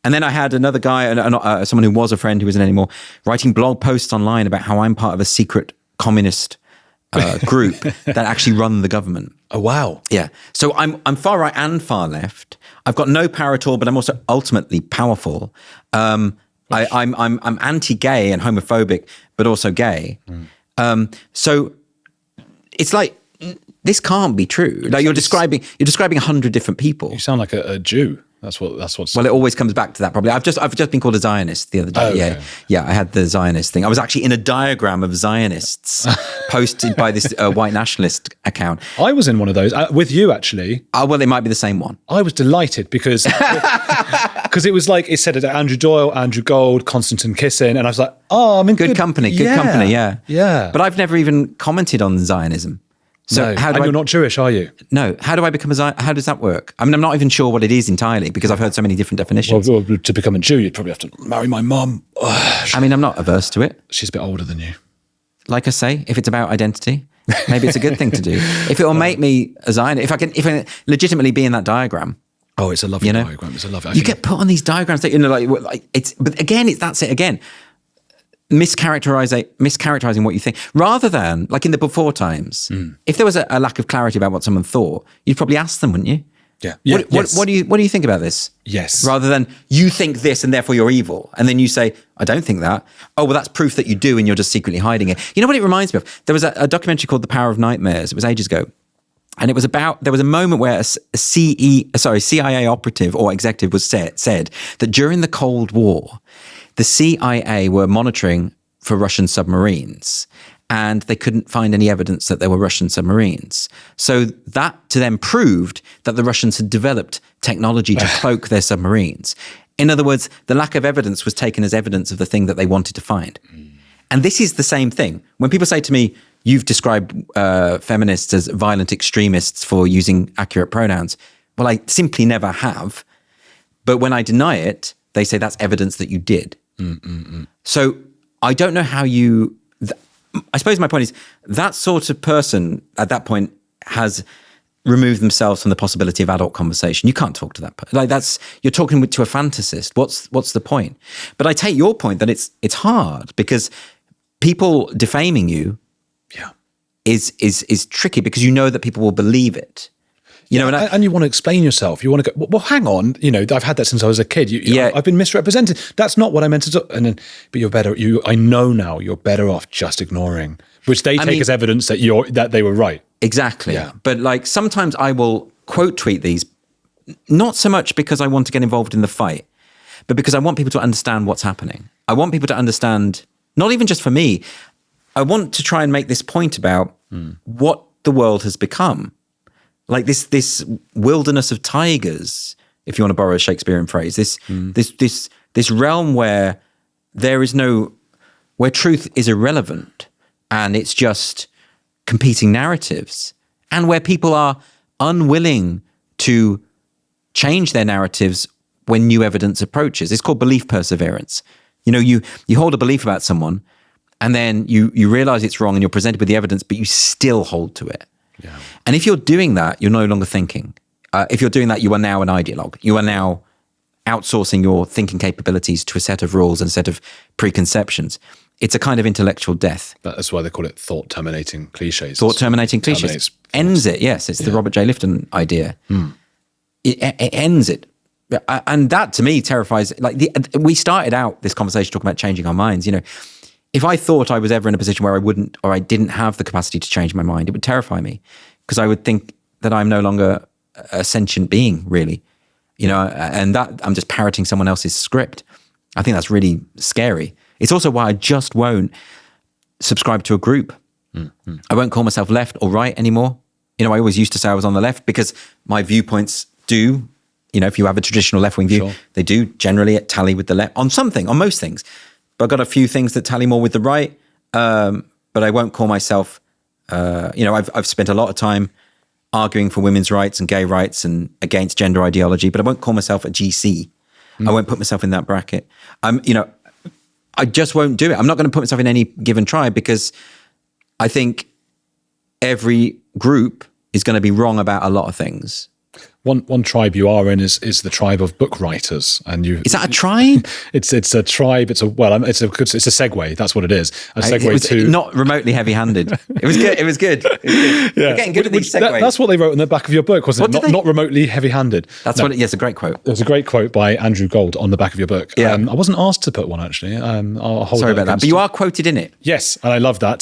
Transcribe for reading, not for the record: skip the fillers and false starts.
And then I had another guy, someone who was a friend who isn't anymore, writing blog posts online about how I'm part of a secret communist group that actually run the government. Oh, wow. Yeah. So I'm far right and far left. I've got no power at all, but I'm also ultimately powerful. I'm anti-gay and homophobic, but also gay. So it's like, this can't be true. Like you're describing 100 different people. You sound like a Jew. That's what's. Well, it always comes back to that. Probably, I've just been called a Zionist the other day. Oh, okay. Yeah. I had the Zionist thing. I was actually in a diagram of Zionists posted by this white nationalist account. I was in one of those with you, actually. Oh, well, it might be the same one. I was delighted because it was like, it said Andrew Doyle, Andrew Gold, Konstantin Kisin, and I was like, oh, I'm in good company. Good company. Yeah. Yeah. But I've never even commented on Zionism. So no. You're not Jewish, are you? No. How do I become a Zionist? How does that work? I mean, I'm not even sure what it is entirely because I've heard so many different definitions. Well, to become a Jew, you'd probably have to marry my mum. I mean, I'm not averse to it. She's a bit older than you. Like I say, if it's about identity, maybe it's a good thing to do. If it will make me a Zionist, if I legitimately be in that diagram. Oh, it's a lovely diagram. It's a lovely. You get put on these diagrams that like it's. But again, that's it again. Mischaracterizing what you think, rather than like in the before times. If there was a lack of clarity about what someone thought, you'd probably ask them, wouldn't you? Yeah. What do you think about this? Yes. Rather than you think this and therefore you're evil, and then you say I don't think that. Oh well, that's proof that you do, and you're just secretly hiding it. You know what it reminds me of? There was a documentary called The Power of Nightmares. It was ages ago. And it was there was a moment where a CIA operative or executive said that during the Cold War, the CIA were monitoring for Russian submarines and they couldn't find any evidence that there were Russian submarines. So that to them proved that the Russians had developed technology to cloak their submarines. In other words, the lack of evidence was taken as evidence of the thing that they wanted to find. And this is the same thing. When people say to me, you've described feminists as violent extremists for using accurate pronouns. Well, I simply never have. But when I deny it, they say that's evidence that you did. So I don't know how I suppose my point is that sort of person at that point has removed themselves from the possibility of adult conversation. You can't talk to that person. Like you're talking to a fantasist. What's the point? But I take your point that it's hard because people defaming you is tricky because you know that people will believe it. You know, and you want to explain yourself. You want to go, well, hang on. You know, I've had that since I was a kid. I've been misrepresented. That's not what I meant to do. But you're better. I know now you're better off just ignoring, which they take as evidence that they were right. Exactly. Yeah. But like sometimes I will quote tweet these, not so much because I want to get involved in the fight, but because I want people to understand what's happening. I want people to understand, not even just for me. I want to try and make this point about what the world has become. Like this wilderness of tigers, if you want to borrow a Shakespearean phrase, this realm where where truth is irrelevant and it's just competing narratives, and where people are unwilling to change their narratives when new evidence approaches. It's called belief perseverance. You know, you hold a belief about someone and then you realize it's wrong and you're presented with the evidence, but you still hold to it. Yeah. And if you're doing that, you're no longer thinking. If you're doing that, you are now an ideologue. You are now outsourcing your thinking capabilities to a set of rules and a set of preconceptions. It's a kind of intellectual death. That's why they call it thought-terminating cliches. Thought-terminating cliches. Ends it, yes. It's the Robert J. Lifton idea. It ends it. And that, to me, terrifies. Like we started out this conversation talking about changing our minds. You know, if I thought I was ever in a position where I wouldn't or I didn't have the capacity to change my mind, it would terrify me because I would think that I'm no longer a sentient being, really, you know, and that I'm just parroting someone else's script. I think that's really scary. It's also why I just won't subscribe to a group. I won't call myself left or right anymore. You know, I always used to say I was on the left because my viewpoints do, you know, if you have a traditional left-wing view, they do generally tally with the left on most things. But I've got a few things that tally more with the right, but I won't call myself, you know, I've spent a lot of time arguing for women's rights and gay rights and against gender ideology, but I won't call myself a GC. I won't put myself in that bracket. You know, I just won't do it. I'm not going to put myself in any given tribe because I think every group is going to be wrong about a lot of things. One tribe you are in is the tribe of book writers, and is that a tribe? It's a tribe. It's a segue. That's what it is. A segue to not remotely heavy-handed. It was good. It was good. Yeah. We're getting good at these segues. That's what they wrote in the back of your book, wasn't it? Not remotely heavy-handed. That's what. Yes, a great quote. There's a great quote by Andrew Gold on the back of your book. Yeah. I wasn't asked to put one actually. Sorry about that, but you are quoted in it. Yes, and I love that.